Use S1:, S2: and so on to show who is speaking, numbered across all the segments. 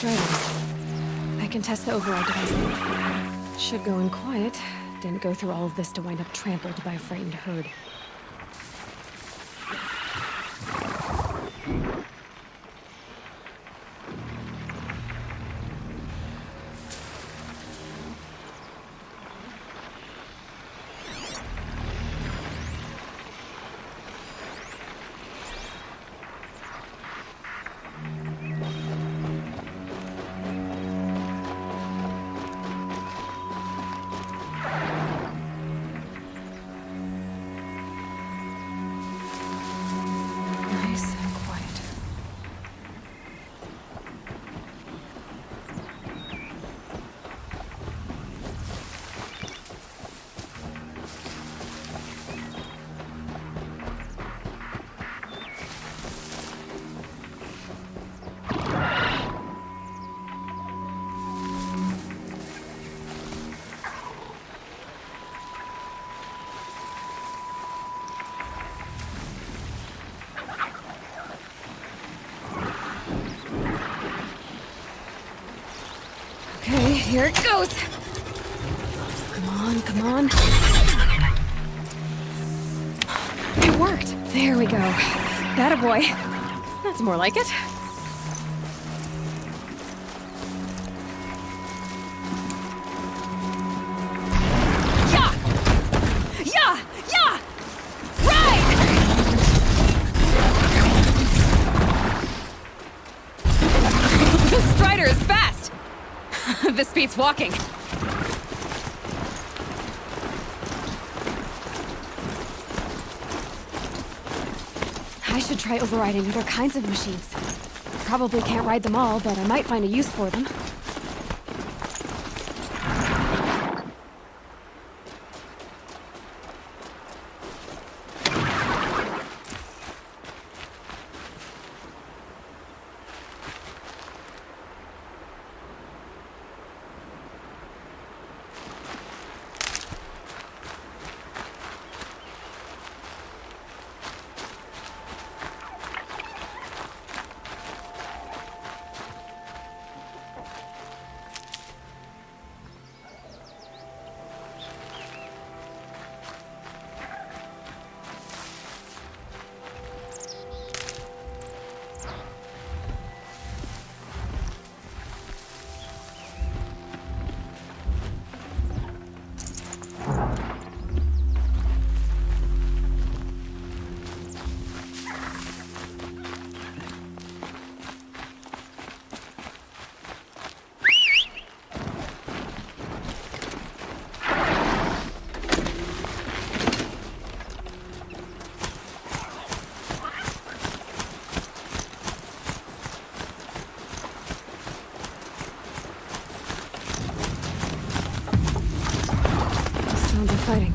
S1: Striders. I can test the override device. Should go in quiet. Didn't go through all of this to wind up trampled by a frightened herd. Nice and quiet. Okay, here it goes. Come on, come on. It worked. There we go. That a boy. That's more like it. Yeah! Yeah! Yeah! Right! This Strider is fast! This beats walking. I should try overriding other kinds of machines. Probably can't ride them all, but I might find a use for them. Sounds of fighting.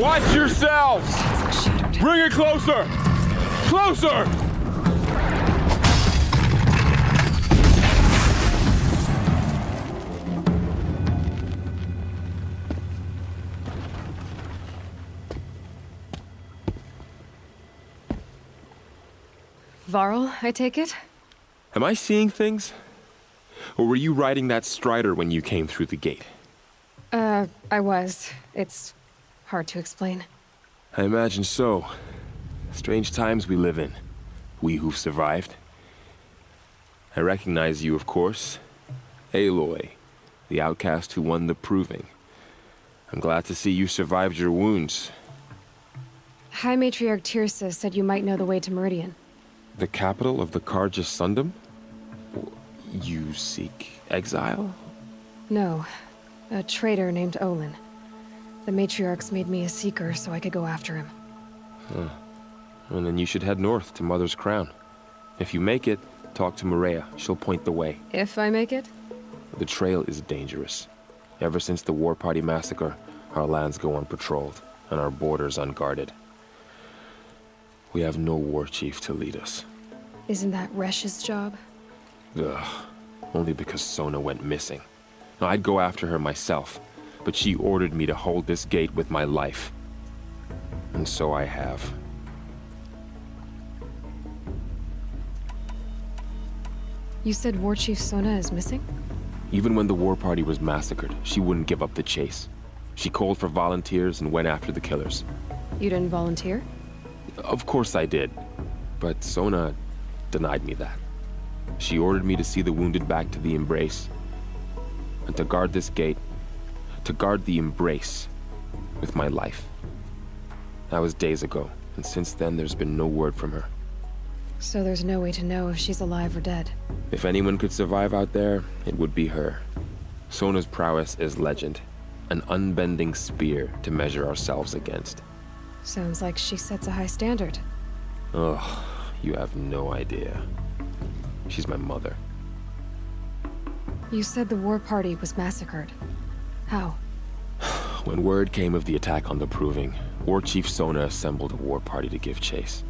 S2: Watch yourselves!
S1: It's shattered.
S2: Bring it closer! Closer!
S1: Varl, I take it?
S2: Am I seeing things? Or were you riding that Strider when you came through the gate?
S1: I was. It's hard to explain.
S2: I imagine so. Strange times we live in. We who've survived. I recognize you, of course. Aloy, the outcast who won the Proving. I'm glad to see you survived your wounds.
S1: High Matriarch Tirsa said you might know the way to Meridian.
S2: The capital of the Carja Sundom? You seek exile?
S1: No. A traitor named Olin. The Matriarchs made me a seeker so I could go after him.
S2: Well, then you should head north to Mother's Crown. If you make it, talk to Maria. She'll point the way.
S1: If I make it?
S2: The trail is dangerous. Ever since the War Party massacre, our lands go unpatrolled, and our borders unguarded. We have no war chief to lead us.
S1: Isn't that Resh's job?
S2: Ugh. Only because Sona went missing. Now, I'd go after her myself, but she ordered me to hold this gate with my life. And so I have.
S1: You said War Chief Sona is missing?
S2: Even when the war party was massacred, she wouldn't give up the chase. She called for volunteers and went after the killers.
S1: You didn't volunteer?
S2: Of course I did, but Sona denied me that. She ordered me to see the wounded back to the Embrace, and to guard this gate, to guard the Embrace with my life. That was days ago, and since then there's been no word from her.
S1: So there's no way to know if she's alive or dead.
S2: If anyone could survive out there, it would be her. Sona's prowess is legend, an unbending spear to measure ourselves against.
S1: Sounds like she sets a high standard.
S2: Ugh, you have no idea. She's my mother.
S1: You said the war party was massacred. How?
S2: When word came of the attack on the Proving, War Chief Sona assembled a war party to give chase.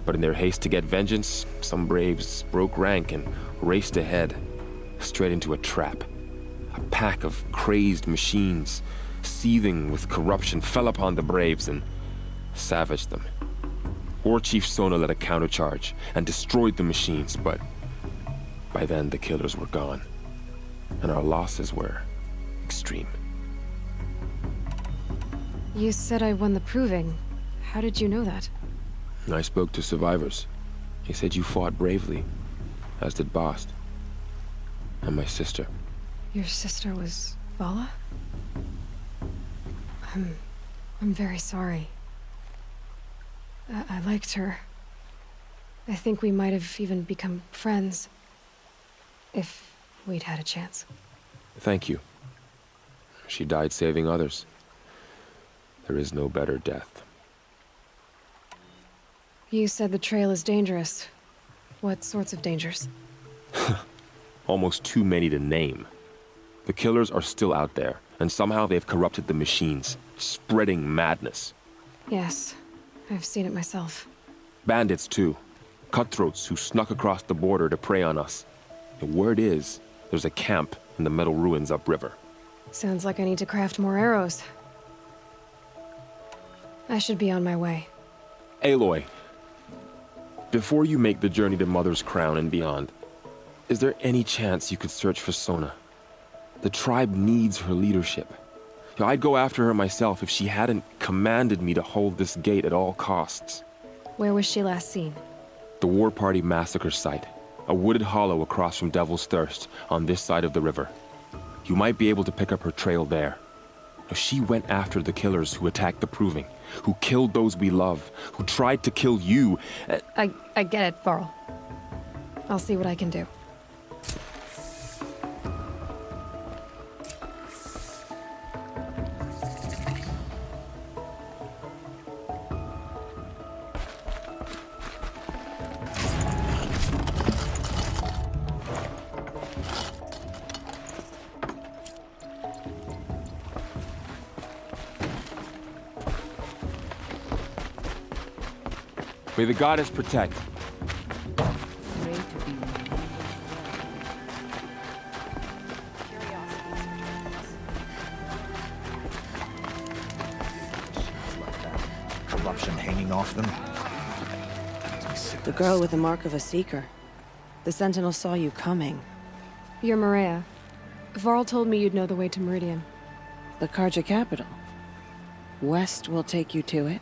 S2: But in their haste to get vengeance, some braves broke rank and raced ahead, straight into a trap. A pack of crazed machines, seething with corruption, fell upon the braves and savaged them. War Chief Sona led a countercharge and destroyed the machines, but by then the killers were gone, and our losses were extreme.
S1: You said I won the Proving. How did you know that?
S2: I spoke to survivors. They said you fought bravely, as did Bast. And my sister.
S1: Your sister was Vala? I'm very sorry. I liked her. I think we might have even become friends. If we'd had a chance.
S2: Thank you. She died saving others. There is no better death.
S1: You said the trail is dangerous. What sorts of dangers?
S2: Almost too many to name. The killers are still out there, and somehow they've corrupted the machines, spreading madness.
S1: Yes, I've seen it myself.
S2: Bandits, too. Cutthroats who snuck across the border to prey on us. The word is, there's a camp in the metal ruins upriver.
S1: Sounds like I need to craft more arrows. I should be on my way.
S2: Aloy, before you make the journey to Mother's Crown and beyond, is there any chance you could search for Sona? The tribe needs her leadership. I'd go after her myself if she hadn't commanded me to hold this gate at all costs.
S1: Where was she last seen?
S2: The War Party massacre site. A wooded hollow across from Devil's Thirst, on this side of the river. You might be able to pick up her trail there. She went after the killers who attacked the Proving, who killed those we love, who tried to kill you.
S1: I get it, Varl. I'll see what I can do.
S2: May the goddess protect.
S3: Corruption hanging off them.
S4: The girl with the mark of a seeker. The Sentinel saw you coming.
S1: You're Maria. Varl told me you'd know the way to Meridian.
S4: The Karja capital. West will take you to it,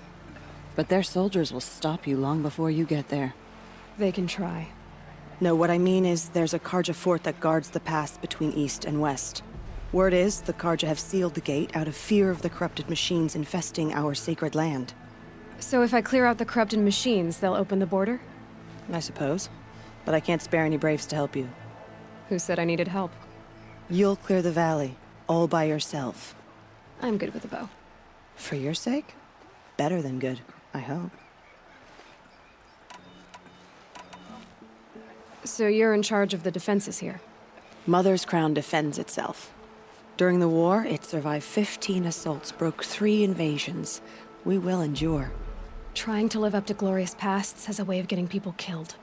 S4: but their soldiers will stop you long before you get there.
S1: They can try.
S4: No, what I mean is there's a Karja fort that guards the pass between east and west. Word is the Karja have sealed the gate out of fear of the corrupted machines infesting our sacred land.
S1: So if I clear out the corrupted machines, they'll open the border?
S4: I suppose. But I can't spare any braves to help you.
S1: Who said I needed help?
S4: You'll clear the valley, all by yourself.
S1: I'm good with a bow.
S4: For your sake? Better than good, I hope.
S1: So you're in charge of the defenses here?
S4: Mother's Crown defends itself. During the war, it survived 15 assaults, broke 3 invasions. We will endure.
S1: Trying to live up to glorious pasts has a way of getting people killed.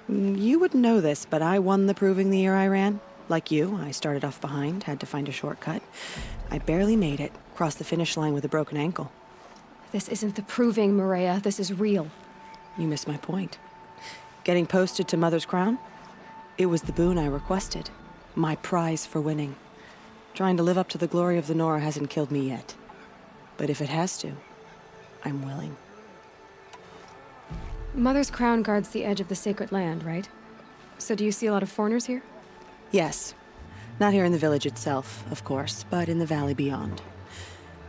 S4: You wouldn't know this, but I won the Proving the year I ran. Like you, I started off behind, had to find a shortcut. I barely made it, crossed the finish line with a broken ankle.
S1: This isn't the Proving, Maria. This is real.
S4: You missed my point. Getting posted to Mother's Crown? It was the boon I requested. My prize for winning. Trying to live up to the glory of the Nora hasn't killed me yet. But if it has to, I'm willing.
S1: Mother's crown guards the edge of the sacred land, right? So do you see a lot of foreigners here?
S4: Yes. Not here in the village itself, of course, but in the valley beyond.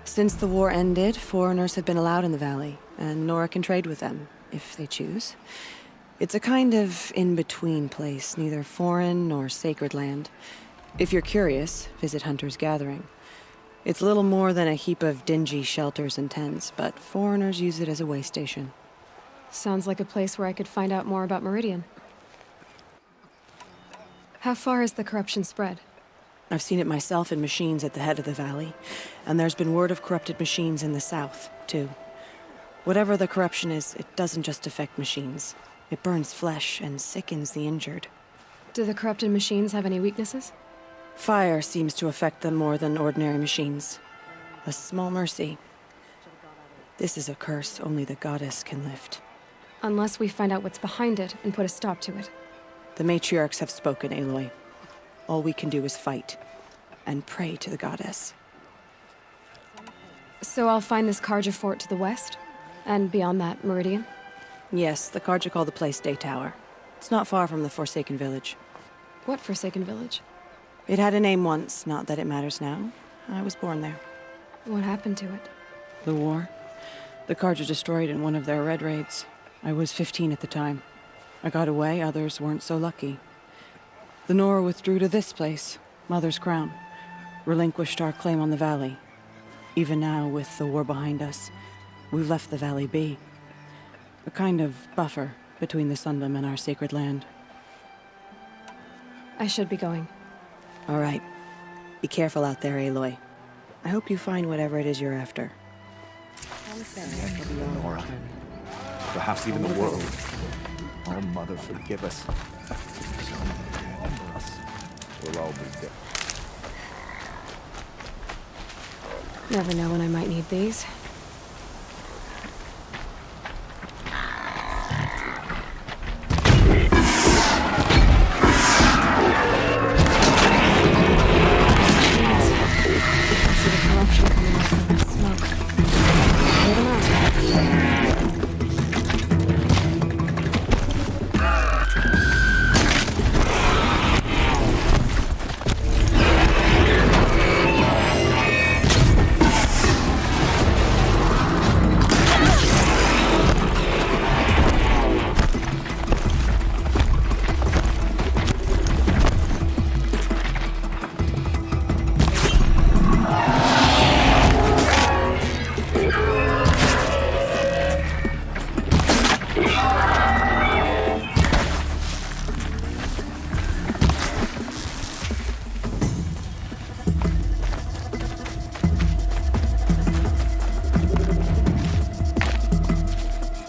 S4: Since the war ended, foreigners have been allowed in the valley, and Nora can trade with them, if they choose. It's a kind of in-between place, neither foreign nor sacred land. If you're curious, visit Hunter's Gathering. It's little more than a heap of dingy shelters and tents, but foreigners use it as a way station.
S1: Sounds like a place where I could find out more about Meridian. How far has the corruption spread?
S4: I've seen it myself in machines at the head of the valley, and there's been word of corrupted machines in the south, too. Whatever the corruption is, it doesn't just affect machines. It burns flesh and sickens the injured.
S1: Do the corrupted machines have any weaknesses?
S4: Fire seems to affect them more than ordinary machines. A small mercy. This is a curse only the goddess can lift.
S1: Unless we find out what's behind it and put a stop to it.
S4: The matriarchs have spoken, Aloy. All we can do is fight, and pray to the goddess.
S1: So I'll find this Karja fort to the west? And beyond that, Meridian?
S4: Yes, the Karja call the place Day Tower. It's not far from the Forsaken Village.
S1: What Forsaken Village?
S4: It had a name once, not that it matters now. I was born there.
S1: What happened to it?
S4: The war. The Karja destroyed in one of their red raids. I was 15 at the time. I got away, others weren't so lucky. The Nora withdrew to this place, Mother's Crown, relinquished our claim on the valley. Even now, with the war behind us, we've left the valley be. A kind of buffer between the Sundom and our sacred land.
S1: I should be going.
S4: All right. Be careful out there, Aloy. I hope you find whatever it is you're after.
S3: Nora. Perhaps even the world. Oh, Mother, forgive us. Remember us. We'll all be dead.
S1: Never know when I might need these. See the corruption coming out from that smoke. Clear them out.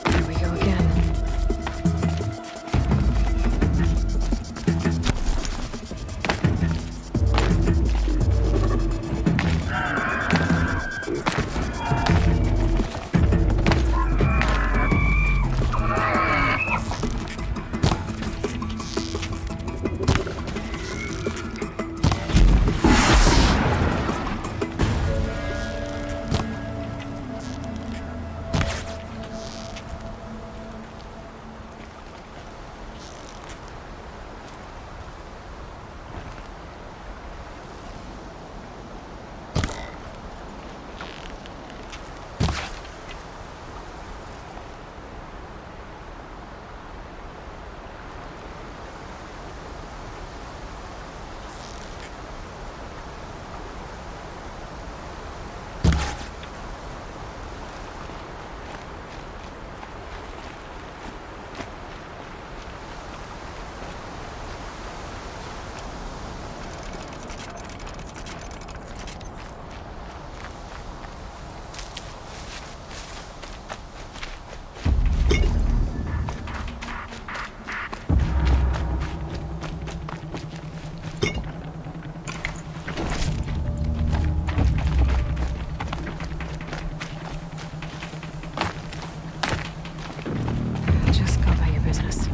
S1: Here we go again. Just go about your business.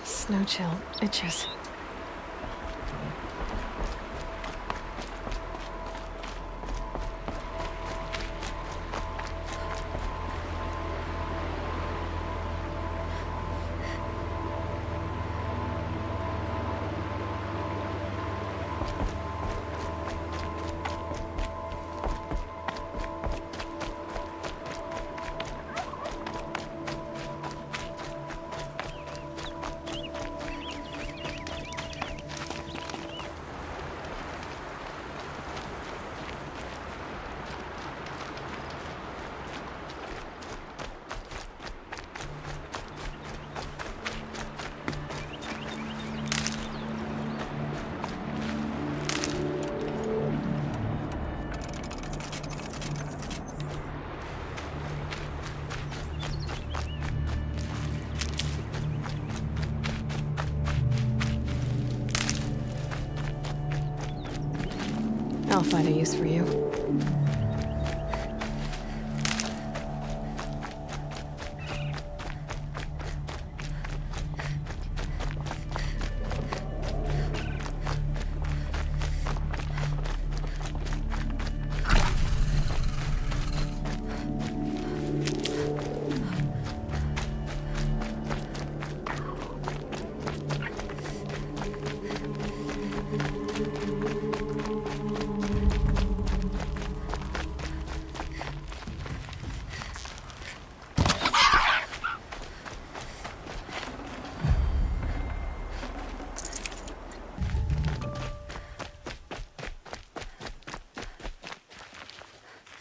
S1: Snow chill. Itches. I'll find a use for you.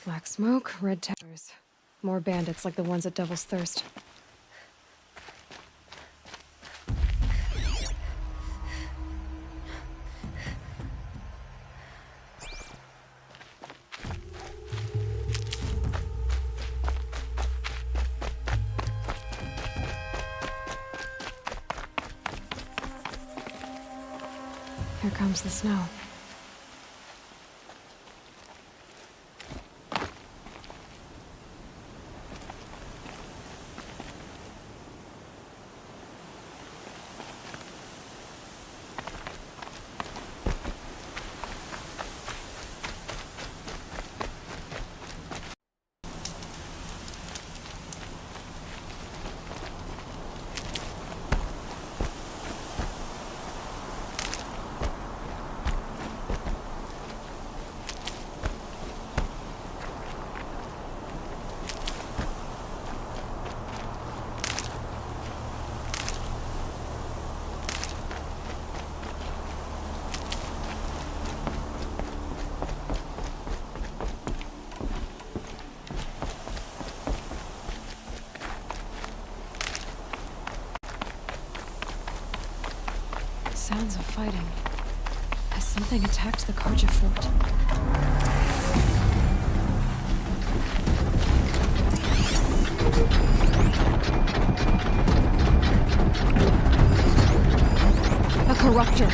S1: Black smoke, red towers. More bandits like the ones at Devil's Thirst. Here comes the snow. Sounds of fighting. Has something attacked the Karja fort? A corruptor.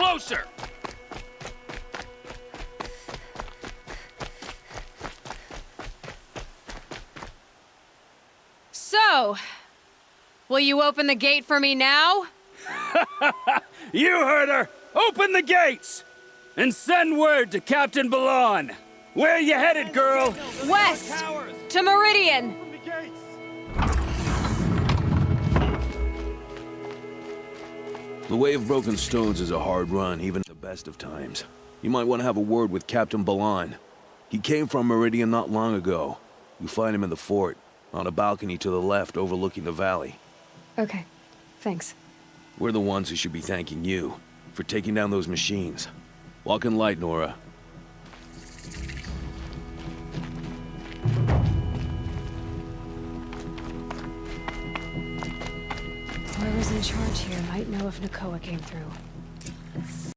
S5: closer!
S1: So, will you open the gate for me now?
S5: You heard her! Open the gates! And send word to Captain Ballon! Where you headed, girl?
S1: West! To Meridian!
S6: The way of broken stones is a hard run, even at the best of times. You might want to have a word with Captain Ballon. He came from Meridian not long ago. You find him in the fort, on a balcony to the left overlooking the valley.
S1: Okay, thanks.
S6: We're the ones who should be thanking you for taking down those machines. Walk in light, Nora.
S1: Whoever's in charge here might know if Nakoa came through.